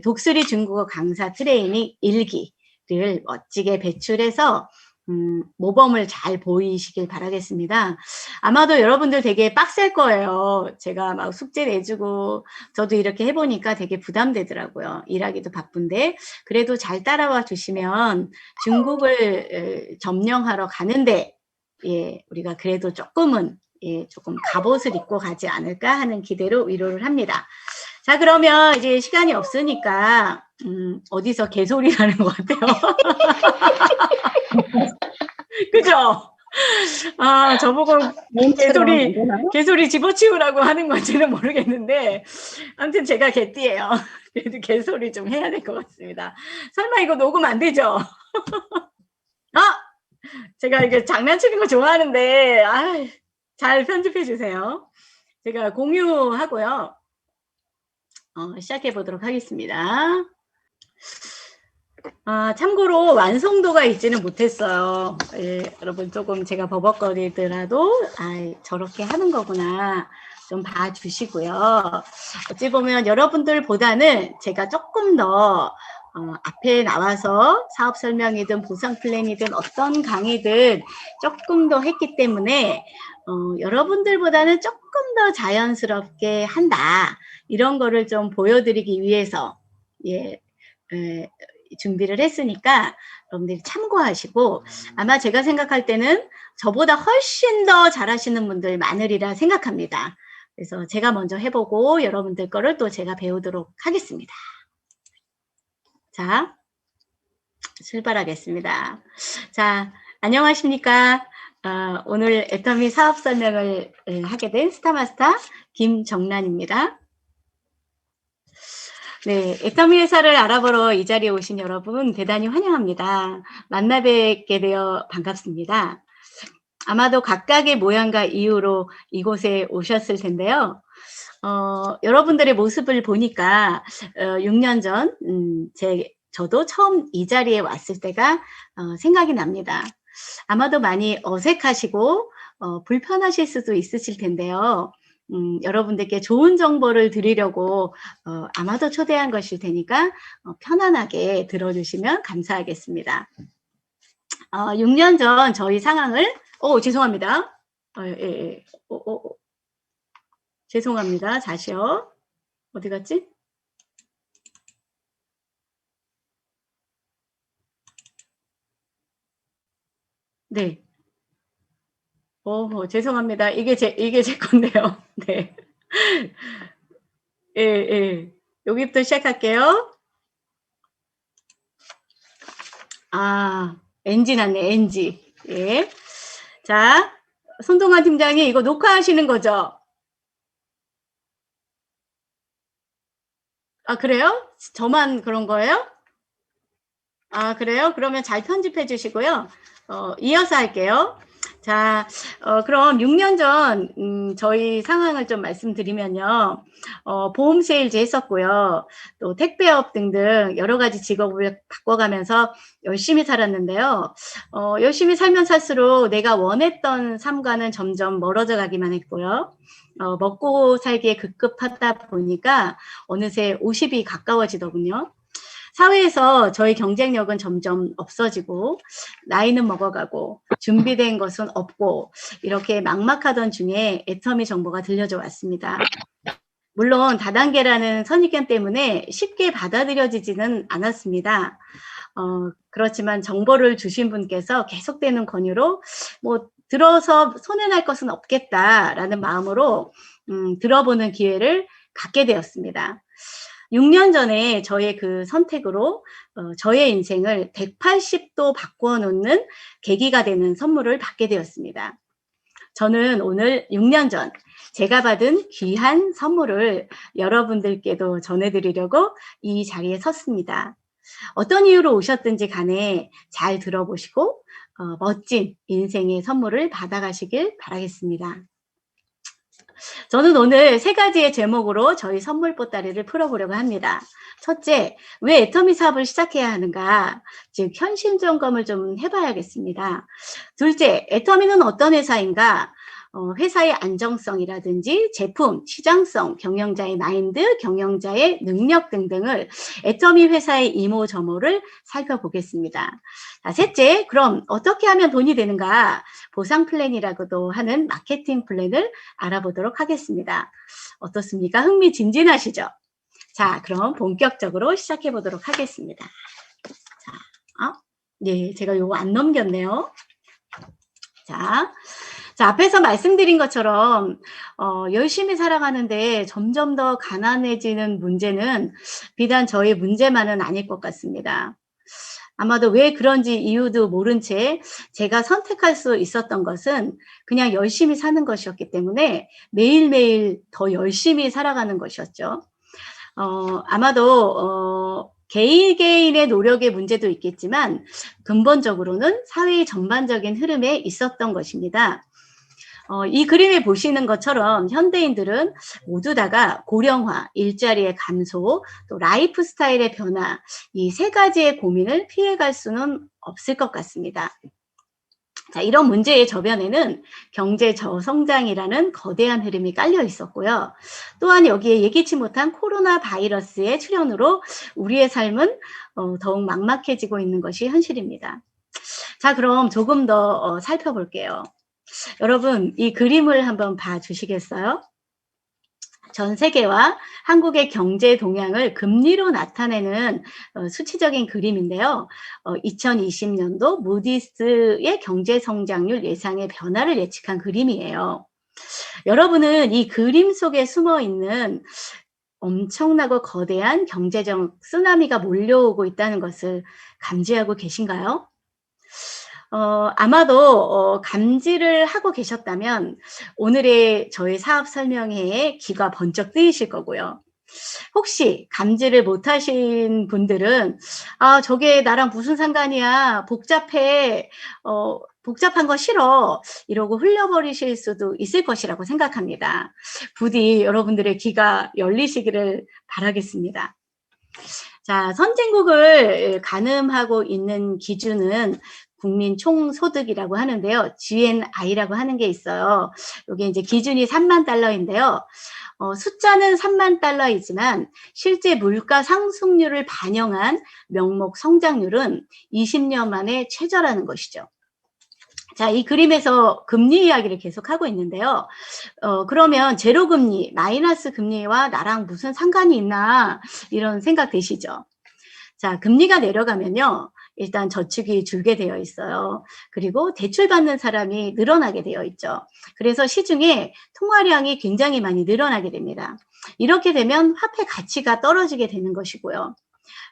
독수리 중국어 강사 트레이닝 일기를 멋지게 배출해서 모범을 잘 보이시길 바라겠습니다. 아마도 여러분들 되게 빡셀 거예요. 제가 막 숙제 내주고 저도 이렇게 해보니까 되게 부담되더라고요. 일하기도 바쁜데 그래도 잘 따라와 주시면 중국을 점령하러 가는데 우리가 그래도 조금은 조금 갑옷을 입고 가지 않을까 하는 기대로 위로를 합니다. 자, 그러면 이제 시간이 없으니까 어디서 개소리 나는 것 같아요. 그죠? 아, 저보고 개소리 집어치우라고 하는 건지는 모르겠는데 아무튼 제가 개띠예요. 그래도 개소리 좀 해야 될 것 같습니다. 설마 이거 녹음 안 되죠? 제가 이게 장난치는 거 좋아하는데 잘 편집해 주세요. 제가 공유하고요. 시작해 보도록 하겠습니다. 참고로 완성도가 있지는 못했어요. 여러분 조금 제가 버벅거리더라도 저렇게 하는 거구나 좀 봐주시고요. 어찌 보면 여러분들보다는 제가 조금 더 앞에 나와서 사업 설명이든 보상 플랜이든 어떤 강의든 조금 더 했기 때문에 여러분들보다는 조금 더 자연스럽게 한다. 이런 거를 좀 보여드리기 위해서 준비를 했으니까 여러분들이 참고하시고 아마 제가 생각할 때는 저보다 훨씬 더 잘하시는 분들 많으리라 생각합니다. 그래서 제가 먼저 해보고 여러분들 거를 또 제가 배우도록 하겠습니다. 자, 출발하겠습니다. 자, 안녕하십니까. 오늘 애터미 사업 설명을 하게 된 스타마스터 김정란입니다. 네, 애터미 회사를 알아보러 이 자리에 오신 여러분 대단히 환영합니다. 만나 뵙게 되어 반갑습니다. 아마도 각각의 모양과 이유로 이곳에 오셨을 텐데요. 여러분들의 모습을 보니까 6년 전 저도 처음 이 자리에 왔을 때가 생각이 납니다. 아마도 많이 어색하시고 불편하실 수도 있으실 텐데요. 여러분들께 좋은 정보를 드리려고 아마도 초대한 것일 테니까 편안하게 들어주시면 감사하겠습니다. 6년 전 저희 상황을 죄송합니다. 죄송합니다. 다시요. 어디 갔지? 네. 죄송합니다. 이게 제 건데요. 네. 여기부터 시작할게요. NG 났네, NG. 예. 자, 손동환 팀장님, 이거 녹화하시는 거죠? 그래요? 저만 그런 거예요? 그래요? 그러면 잘 편집해 주시고요. 이어서 할게요. 자, 그럼 6년 전 저희 상황을 좀 말씀드리면요. 보험 세일즈 했었고요. 또 택배업 등등 여러 가지 직업을 바꿔가면서 열심히 살았는데요. 열심히 살면 살수록 내가 원했던 삶과는 점점 멀어져 가기만 했고요. 먹고 살기에 급급하다 보니까 어느새 50이 가까워지더군요. 사회에서 저희 경쟁력은 점점 없어지고 나이는 먹어가고 준비된 것은 없고 이렇게 막막하던 중에 애터미 정보가 들려져 왔습니다. 물론 다단계라는 선입견 때문에 쉽게 받아들여지지는 않았습니다. 그렇지만 정보를 주신 분께서 계속되는 권유로 들어서 손해날 것은 없겠다라는 마음으로 들어보는 기회를 갖게 되었습니다. 6년 전에 저의 그 선택으로 저의 인생을 180도 바꿔놓는 계기가 되는 선물을 받게 되었습니다. 저는 오늘 6년 전 제가 받은 귀한 선물을 여러분들께도 전해드리려고 이 자리에 섰습니다. 어떤 이유로 오셨든지 간에 잘 들어보시고 멋진 인생의 선물을 받아가시길 바라겠습니다. 저는 오늘 3가지의 제목으로 저희 선물 보따리를 풀어보려고 합니다. 첫째, 왜 애터미 사업을 시작해야 하는가? 즉 현실 점검을 좀 해봐야겠습니다. 둘째, 애터미는 어떤 회사인가? 회사의 안정성이라든지 제품, 시장성, 경영자의 마인드, 경영자의 능력 등등을 애터미 회사의 이모저모를 살펴보겠습니다. 자, 셋째, 그럼 어떻게 하면 돈이 되는가? 보상 플랜이라고도 하는 마케팅 플랜을 알아보도록 하겠습니다. 어떻습니까? 흥미진진하시죠? 자, 그럼 본격적으로 시작해 보도록 하겠습니다. 자, 네, 제가 요거 안 넘겼네요. 자, 앞에서 말씀드린 것처럼 열심히 살아가는데 점점 더 가난해지는 문제는 비단 저의 문제만은 아닐 것 같습니다. 아마도 왜 그런지 이유도 모른 채 제가 선택할 수 있었던 것은 그냥 열심히 사는 것이었기 때문에 매일매일 더 열심히 살아가는 것이었죠. 아마도 개인의 노력의 문제도 있겠지만 근본적으로는 사회의 전반적인 흐름에 있었던 것입니다. 이 그림에 보시는 것처럼 현대인들은 모두 다가 고령화, 일자리의 감소, 또 라이프 스타일의 변화, 이 세 가지의 고민을 피해갈 수는 없을 것 같습니다. 자, 이런 문제의 저변에는 경제 저성장이라는 거대한 흐름이 깔려 있었고요. 또한 여기에 예기치 못한 코로나 바이러스의 출현으로 우리의 삶은 더욱 막막해지고 있는 것이 현실입니다. 자, 그럼 조금 더 살펴볼게요. 여러분, 이 그림을 한번 봐주시겠어요? 전 세계와 한국의 경제 동향을 금리로 나타내는 수치적인 그림인데요. 2020년도 무디스의 경제 성장률 예상의 변화를 예측한 그림이에요. 여러분은 이 그림 속에 숨어 있는 엄청나고 거대한 경제적 쓰나미가 몰려오고 있다는 것을 감지하고 계신가요? 아마도 감지를 하고 계셨다면 오늘의 저희 사업 설명회에 귀가 번쩍 뜨이실 거고요. 혹시 감지를 못하신 분들은 저게 나랑 무슨 상관이야, 복잡해, 복잡한 거 싫어, 이러고 흘려버리실 수도 있을 것이라고 생각합니다. 부디 여러분들의 귀가 열리시기를 바라겠습니다. 자, 선진국을 가늠하고 있는 기준은 국민 총소득이라고 하는데요. GNI라고 하는 게 있어요. 이게 이제 기준이 3만 달러인데요. 숫자는 3만 달러이지만 실제 물가 상승률을 반영한 명목 성장률은 20년 만에 최저라는 것이죠. 자, 이 그림에서 금리 이야기를 계속하고 있는데요. 그러면 제로 금리, 마이너스 금리와 나랑 무슨 상관이 있나, 이런 생각 되시죠? 자, 금리가 내려가면요, 일단 저축이 줄게 되어 있어요. 그리고 대출받는 사람이 늘어나게 되어 있죠. 그래서 시중에 통화량이 굉장히 많이 늘어나게 됩니다. 이렇게 되면 화폐 가치가 떨어지게 되는 것이고요.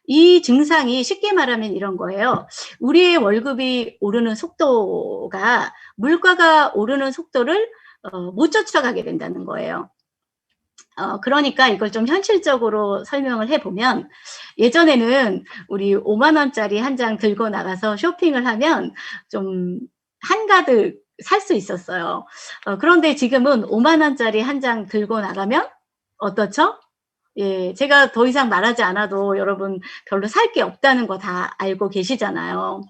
이 증상이 쉽게 말하면 이런 거예요. 우리의 월급이 오르는 속도가 물가가 오르는 속도를 못 쫓아가게 된다는 거예요. 그러니까 이걸 좀 현실적으로 설명을 해보면, 예전에는 우리 5만 원짜리 한 장 들고 나가서 쇼핑을 하면 좀 한가득 살 수 있었어요. 그런데 지금은 5만 원짜리 한 장 들고 나가면 어떻죠? 예, 제가 더 이상 말하지 않아도 여러분 별로 살 게 없다는 거 다 알고 계시잖아요.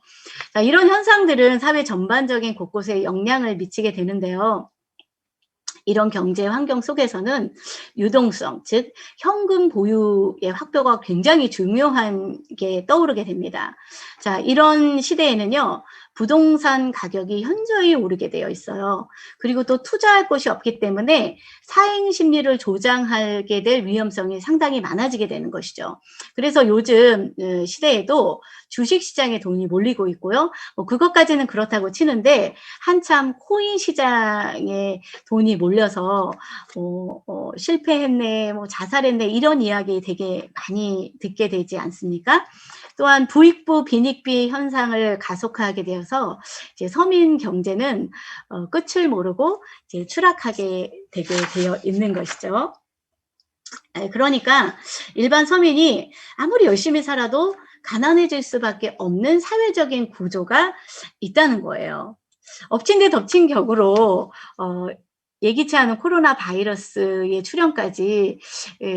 자, 이런 현상들은 사회 전반적인 곳곳에 영향을 미치게 되는데요. 이런 경제 환경 속에서는 유동성, 즉 현금 보유의 확보가 굉장히 중요한 게 떠오르게 됩니다. 자, 이런 시대에는요, 부동산 가격이 현저히 오르게 되어 있어요. 그리고 또 투자할 곳이 없기 때문에 사행 심리를 조장하게 될 위험성이 상당히 많아지게 되는 것이죠. 그래서 요즘 시대에도 주식시장에 돈이 몰리고 있고요. 그것까지는 그렇다고 치는데 한참 코인 시장에 돈이 몰려서 실패했네, 뭐 자살했네, 이런 이야기 되게 많이 듣게 되지 않습니까? 또한 부익부 빈익비 현상을 가속화하게 되어서 이제 서민 경제는 끝을 모르고 이제 추락하게 되게 되어 있는 것이죠. 그러니까 일반 서민이 아무리 열심히 살아도 가난해질 수밖에 없는 사회적인 구조가 있다는 거예요. 엎친 데 덮친 격으로 예기치 않은 코로나 바이러스의 출현까지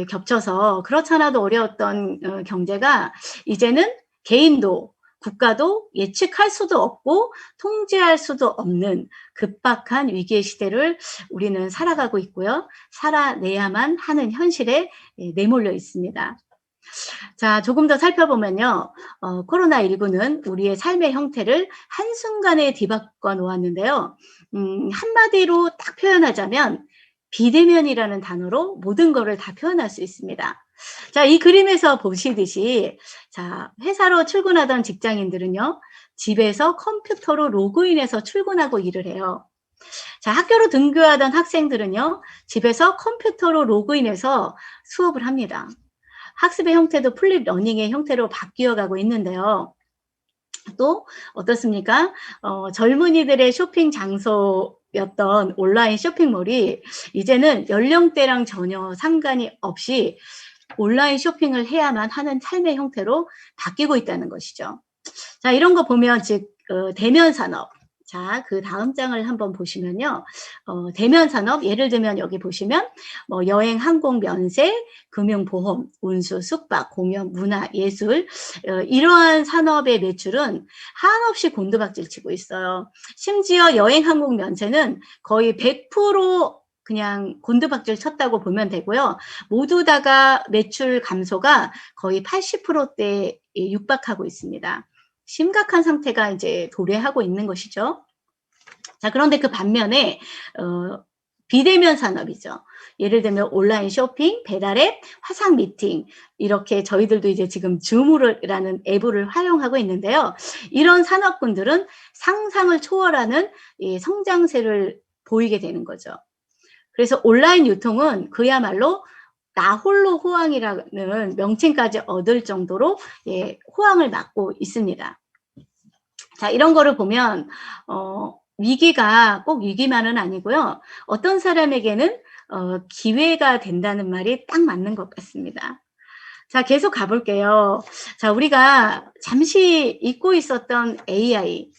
겹쳐서 그렇잖아도 어려웠던 경제가 이제는 개인도 국가도 예측할 수도 없고 통제할 수도 없는 급박한 위기의 시대를 우리는 살아가고 있고요. 살아내야만 하는 현실에 내몰려 있습니다. 자, 조금 더 살펴보면요. 코로나19는 우리의 삶의 형태를 한순간에 뒤바꿔 놓았는데요. 한마디로 딱 표현하자면 비대면이라는 단어로 모든 거를 다 표현할 수 있습니다. 자, 이 그림에서 보시듯이 자, 회사로 출근하던 직장인들은요. 집에서 컴퓨터로 로그인해서 출근하고 일을 해요. 자, 학교로 등교하던 학생들은요. 집에서 컴퓨터로 로그인해서 수업을 합니다. 학습의 형태도 플립 러닝의 형태로 바뀌어 가고 있는데요. 또 어떻습니까? 젊은이들의 쇼핑 장소였던 온라인 쇼핑몰이 이제는 연령대랑 전혀 상관이 없이 온라인 쇼핑을 해야만 하는 삶의 형태로 바뀌고 있다는 것이죠. 자, 이런 거 보면 즉 대면 산업. 자, 그 다음 장을 한번 보시면요. 대면 산업, 예를 들면 여기 보시면 뭐 여행, 항공, 면세, 금융보험, 운수, 숙박, 공연, 문화, 예술 이러한 산업의 매출은 한없이 곤두박질 치고 있어요. 심지어 여행, 항공, 면세는 거의 100% 그냥 곤두박질 쳤다고 보면 되고요. 모두 다가 매출 감소가 거의 80%대에 육박하고 있습니다. 심각한 상태가 이제 도래하고 있는 것이죠. 자, 그런데 그 반면에 비대면 산업이죠. 예를 들면 온라인 쇼핑, 배달앱, 화상 미팅 이렇게 저희들도 이제 지금 줌이라는 앱을 활용하고 있는데요. 이런 산업군들은 상상을 초월하는 이 성장세를 보이게 되는 거죠. 그래서 온라인 유통은 그야말로 나 홀로 호황이라는 명칭까지 얻을 정도로 호황을 맞고 있습니다. 자, 이런 거를 보면 위기가 꼭 위기만은 아니고요. 어떤 사람에게는 기회가 된다는 말이 딱 맞는 것 같습니다. 자, 계속 가볼게요. 자, 우리가 잠시 잊고 있었던 AI,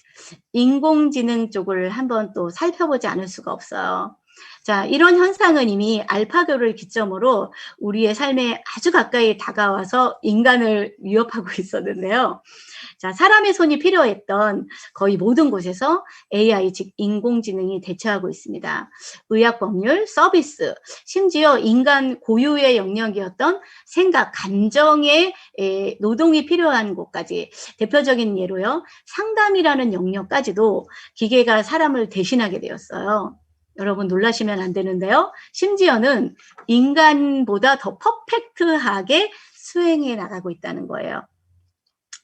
인공지능 쪽을 한번 또 살펴보지 않을 수가 없어요. 자, 이런 현상은 이미 알파고를 기점으로 우리의 삶에 아주 가까이 다가와서 인간을 위협하고 있었는데요. 자, 사람의 손이 필요했던 거의 모든 곳에서 AI, 즉 인공지능이 대처하고 있습니다. 의학, 법률, 서비스, 심지어 인간 고유의 영역이었던 생각, 감정의 노동이 필요한 곳까지 대표적인 예로요. 상담이라는 영역까지도 기계가 사람을 대신하게 되었어요. 여러분 놀라시면 안 되는데요. 심지어는 인간보다 더 퍼펙트하게 수행해 나가고 있다는 거예요.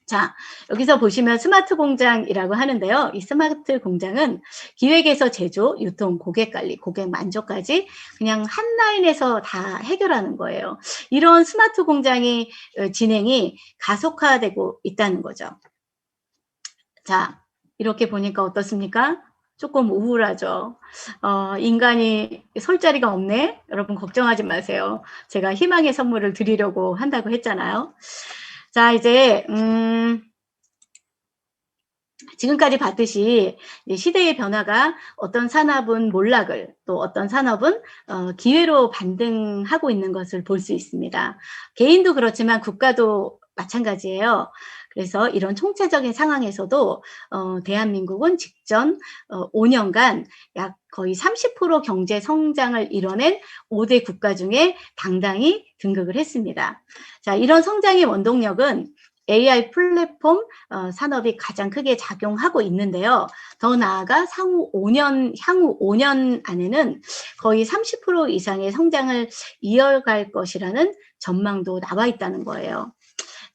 자, 여기서 보시면 스마트 공장이라고 하는데요. 이 스마트 공장은 기획에서 제조, 유통, 고객 관리, 고객 만족까지 그냥 한 라인에서 다 해결하는 거예요. 이런 스마트 공장이 진행이 가속화되고 있다는 거죠. 자, 이렇게 보니까 어떻습니까? 조금 우울하죠. 인간이 설 자리가 없네? 여러분 걱정하지 마세요. 제가 희망의 선물을 드리려고 한다고 했잖아요. 자, 이제 지금까지 봤듯이 시대의 변화가 어떤 산업은 몰락을 또 어떤 산업은 기회로 반등하고 있는 것을 볼 수 있습니다. 개인도 그렇지만 국가도 마찬가지예요. 그래서 이런 총체적인 상황에서도 대한민국은 직전 5년간 약 거의 30% 경제 성장을 이뤄낸 5대 국가 중에 당당히 등극을 했습니다. 자, 이런 성장의 원동력은 AI 플랫폼 산업이 가장 크게 작용하고 있는데요. 더 나아가 향후 5년 안에는 거의 30% 이상의 성장을 이어갈 것이라는 전망도 나와 있다는 거예요.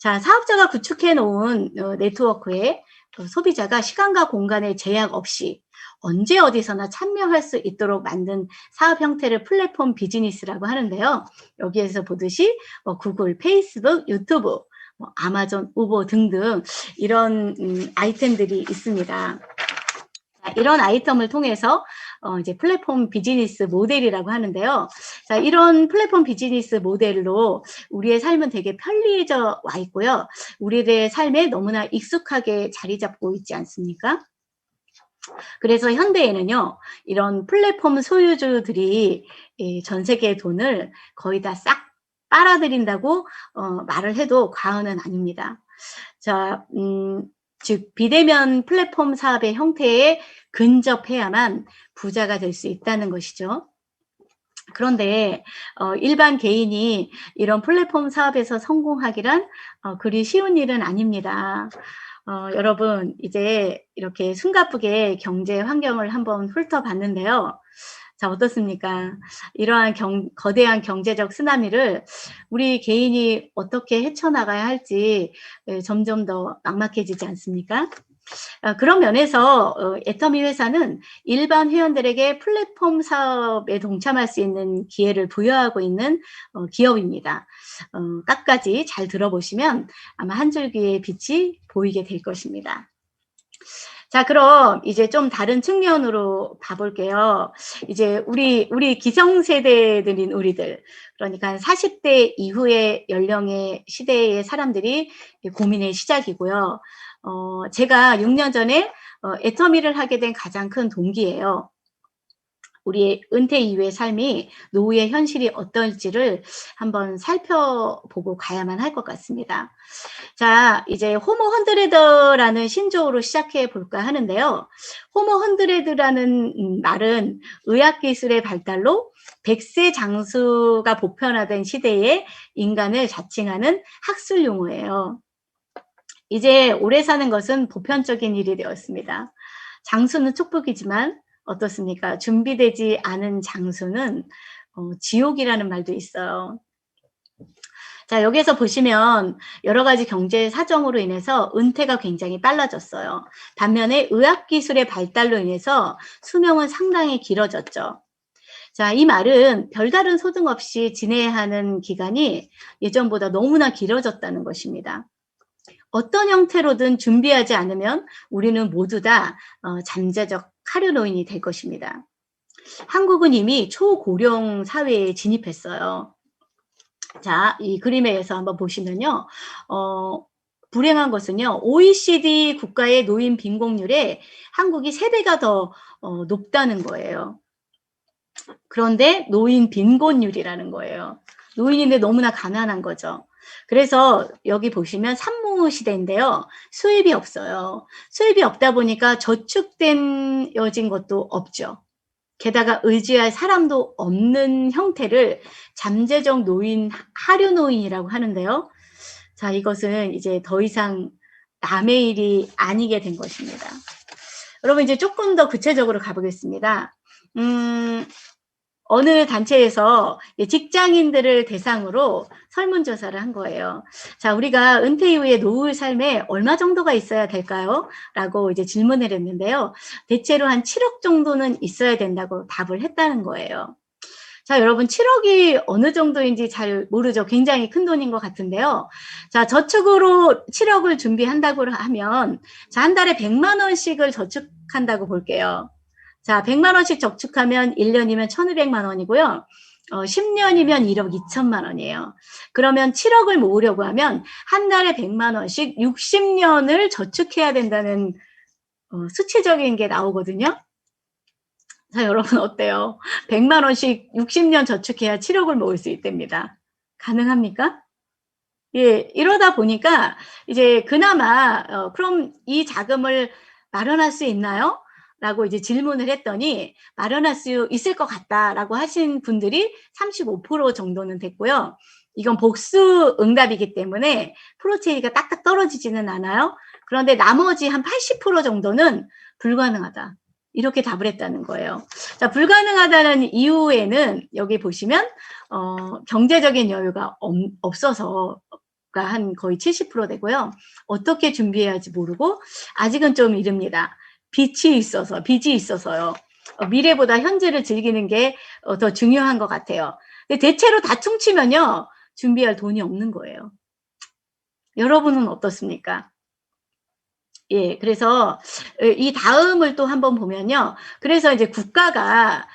자, 사업자가 구축해 놓은 네트워크에 소비자가 시간과 공간의 제약 없이 언제 어디서나 참여할 수 있도록 만든 사업 형태를 플랫폼 비즈니스라고 하는데요. 여기에서 보듯이 구글, 페이스북, 유튜브, 아마존, 우버 등등 이런 아이템들이 있습니다. 자, 이런 아이템을 통해서 이제 플랫폼 비즈니스 모델이라고 하는데요. 자, 이런 플랫폼 비즈니스 모델로 우리의 삶은 되게 편리해져 와 있고요. 우리의 삶에 너무나 익숙하게 자리 잡고 있지 않습니까? 그래서 현대에는요, 이런 플랫폼 소유주들이 전 세계의 돈을 거의 다 싹 빨아들인다고 말을 해도 과언은 아닙니다. 자, 즉 비대면 플랫폼 사업의 형태에 근접해야만 부자가 될 수 있다는 것이죠. 그런데 일반 개인이 이런 플랫폼 사업에서 성공하기란 그리 쉬운 일은 아닙니다. 여러분 이제 이렇게 숨가쁘게 경제 환경을 한번 훑어봤는데요. 자, 어떻습니까? 이러한 거대한 경제적 쓰나미를 우리 개인이 어떻게 헤쳐나가야 할지 점점 더 막막해지지 않습니까? 그런 면에서 애터미 회사는 일반 회원들에게 플랫폼 사업에 동참할 수 있는 기회를 부여하고 있는 기업입니다. 끝까지 잘 들어보시면 아마 한 줄기의 빛이 보이게 될 것입니다. 자, 그럼 이제 좀 다른 측면으로 봐볼게요. 이제 우리 기성세대들인 우리들, 그러니까 40대 이후의 연령의 시대의 사람들이 고민의 시작이고요. 제가 6년 전에 애터미를 하게 된 가장 큰 동기예요. 우리의 은퇴 이후의 삶이 노후의 현실이 어떨지를 한번 살펴보고 가야만 할 것 같습니다. 자, 이제 호모 헌드레드라는 신조어로 시작해 볼까 하는데요. 호모 헌드레드라는 말은 의학기술의 발달로 100세 장수가 보편화된 시대에 인간을 자칭하는 학술 용어예요. 이제 오래 사는 것은 보편적인 일이 되었습니다. 장수는 축복이지만 어떻습니까? 준비되지 않은 장수는 지옥이라는 말도 있어요. 자, 여기에서 보시면 여러 가지 경제 사정으로 인해서 은퇴가 굉장히 빨라졌어요. 반면에 의학기술의 발달로 인해서 수명은 상당히 길어졌죠. 자, 이 말은 별다른 소득 없이 지내야 하는 기간이 예전보다 너무나 길어졌다는 것입니다. 어떤 형태로든 준비하지 않으면 우리는 모두 다 잠재적 하류노인이 될 것입니다. 한국은 이미 초고령 사회에 진입했어요. 자, 이 그림에서 한번 보시면요. 불행한 것은요. OECD 국가의 노인 빈곤율에 한국이 3배가 더 높다는 거예요. 그런데 노인 빈곤율이라는 거예요. 노인인데 너무나 가난한 거죠. 그래서 여기 보시면 산모 시대인데요. 수입이 없어요. 수입이 없다 보니까 저축되어진 것도 없죠. 게다가 의지할 사람도 없는 형태를 잠재적 노인, 하류 노인이라고 하는데요. 자, 이것은 이제 더 이상 남의 일이 아니게 된 것입니다. 여러분 이제 조금 더 구체적으로 가보겠습니다. 어느 단체에서 직장인들을 대상으로 설문조사를 한 거예요. 자, 우리가 은퇴 이후에 노후 삶에 얼마 정도가 있어야 될까요? 라고 이제 질문을 했는데요. 대체로 한 7억 정도는 있어야 된다고 답을 했다는 거예요. 자, 여러분 7억이 어느 정도인지 잘 모르죠. 굉장히 큰 돈인 것 같은데요. 자, 저축으로 7억을 준비한다고 하면 자, 한 달에 100만 원씩을 저축한다고 볼게요. 자, 100만 원씩 저축하면 1년이면 1,200만 원이고요. 10년이면 1억 2천만 원이에요. 그러면 7억을 모으려고 하면 한 달에 100만 원씩 60년을 저축해야 된다는 수치적인 게 나오거든요. 자, 여러분 어때요? 100만 원씩 60년 저축해야 7억을 모을 수 있답니다. 가능합니까? 예, 이러다 보니까 이제 그나마 그럼 이 자금을 마련할 수 있나요? 라고 이제 질문을 했더니 마련할 수 있을 것 같다라고 하신 분들이 35% 정도는 됐고요. 이건 복수 응답이기 때문에 프로 체이가 딱딱 떨어지지는 않아요. 그런데 나머지 한 80% 정도는 불가능하다. 이렇게 답을 했다는 거예요. 자, 불가능하다는 이유에는 여기 보시면 경제적인 여유가 없어서 한 거의 70% 되고요. 어떻게 준비해야 할지 모르고 아직은 좀 이릅니다. 빚이 있어서요. 미래보다 현재를 즐기는 게 더 중요한 것 같아요. 근데 대체로 다 퉁치면요. 준비할 돈이 없는 거예요. 여러분은 어떻습니까? 예, 그래서 이 다음을 또 한번 보면요. 그래서 이제 국가가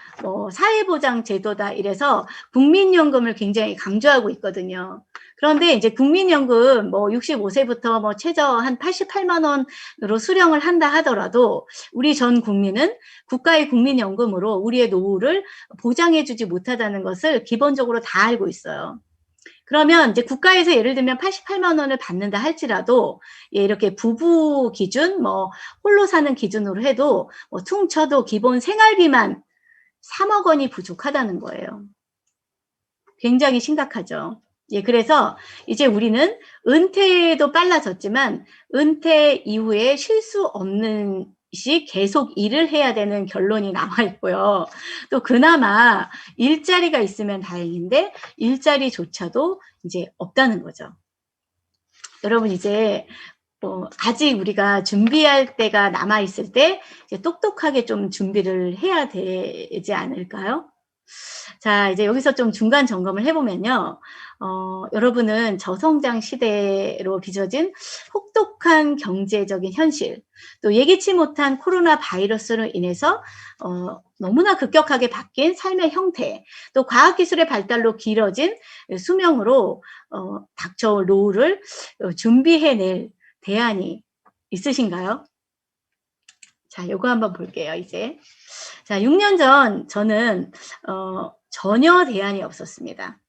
사회보장 제도다 이래서 국민연금을 굉장히 강조하고 있거든요. 그런데 이제 국민연금 65세부터 최저 한 88만 원으로 수령을 한다 하더라도 우리 전 국민은 국가의 국민연금으로 우리의 노후를 보장해주지 못하다는 것을 기본적으로 다 알고 있어요. 그러면 이제 국가에서 예를 들면 88만 원을 받는다 할지라도 예 이렇게 부부 기준 뭐 홀로 사는 기준으로 해도 뭐 퉁쳐도 기본 생활비만 3억 원이 부족하다는 거예요. 굉장히 심각하죠. 예 그래서 이제 우리는 은퇴도 빨라졌지만 은퇴 이후에 쉴 수 없는 시 계속 일을 해야 되는 결론이 나와 있고요. 또 그나마 일자리가 있으면 다행인데 일자리조차도 이제 없다는 거죠. 여러분 이제 아직 우리가 준비할 때가 남아 있을 때 이제 똑똑하게 좀 준비를 해야 되지 않을까요? 자 이제 여기서 좀 중간 점검을 해 보면요. 여러분은 저성장 시대로 빚어진 혹독한 경제적인 현실, 또 예기치 못한 코로나 바이러스로 인해서 너무나 급격하게 바뀐 삶의 형태, 또 과학기술의 발달로 길어진 수명으로 닥쳐올 노후를 준비해 낼 대안이 있으신가요? 자 요거 한번 볼게요 이제. 자 6년 전 저는 전혀 대안이 없었습니다.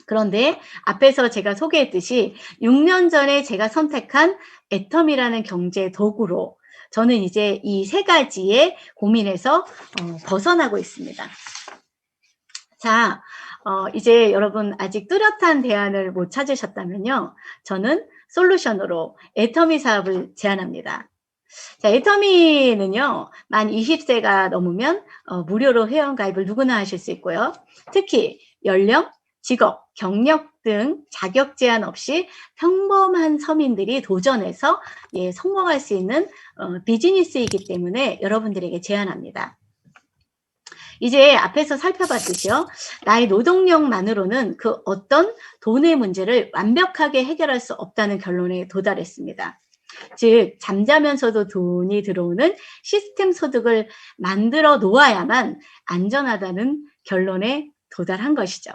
그런데 앞에서 제가 소개했듯이 6년 전에 제가 선택한 애텀이라는 경제 도구로 저는 이제 이 세 가지의 고민에서 벗어나고 있습니다. 자 이제 여러분 아직 뚜렷한 대안을 못 찾으셨다면요. 저는 솔루션으로 애터미 사업을 제안합니다. 자 애터미는요. 만 20 세가 넘으면 무료로 회원가입을 누구나 하실 수 있고요. 특히 연령, 직업, 경력 등 자격 제한 없이 평범한 서민들이 도전해서 예 성공할 수 있는 비즈니스이기 때문에 여러분들에게 제안합니다. 이제 앞에서 살펴봤듯이요. 나의 노동력만으로는 그 어떤 돈의 문제를 완벽하게 해결할 수 없다는 결론에 도달했습니다. 즉 잠자면서도 돈이 들어오는 시스템 소득을 만들어 놓아야만 안전하다는 결론에 도달한 것이죠.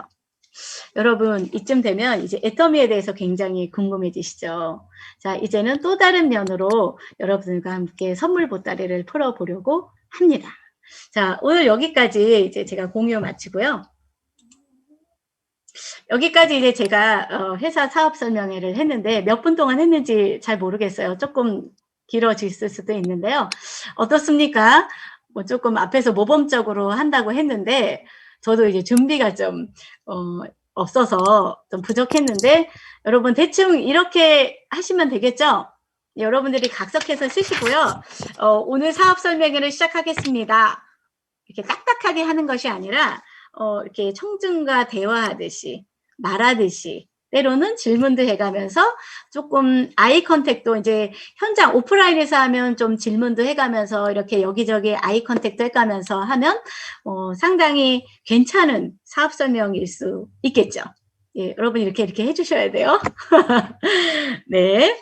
여러분 이쯤 되면 이제 애터미에 대해서 굉장히 궁금해지시죠. 자 이제는 또 다른 면으로 여러분들과 함께 선물 보따리를 풀어보려고 합니다. 자 오늘 여기까지 이제 제가 공유 마치고요. 여기까지 이제 제가 회사 사업 설명회를 했는데 몇 분 동안 했는지 잘 모르겠어요. 조금 길어졌을 수도 있는데요. 어떻습니까? 뭐 조금 앞에서 모범적으로 한다고 했는데 저도 이제 준비가 좀 없어서 좀 부족했는데 여러분 대충 이렇게 하시면 되겠죠? 여러분들이 각석해서 쓰시고요. 오늘 사업 설명회를 시작하겠습니다. 이렇게 딱딱하게 하는 것이 아니라 이렇게 청중과 대화하듯이 말하듯이 때로는 질문도 해 가면서 조금 아이 컨택도 이제 현장 오프라인에서 하면 좀 질문도 해 가면서 이렇게 여기저기 아이 컨택도 해 가면서 하면 상당히 괜찮은 사업 설명일 수 있겠죠. 예 여러분 이렇게 해 주셔야 돼요. 네.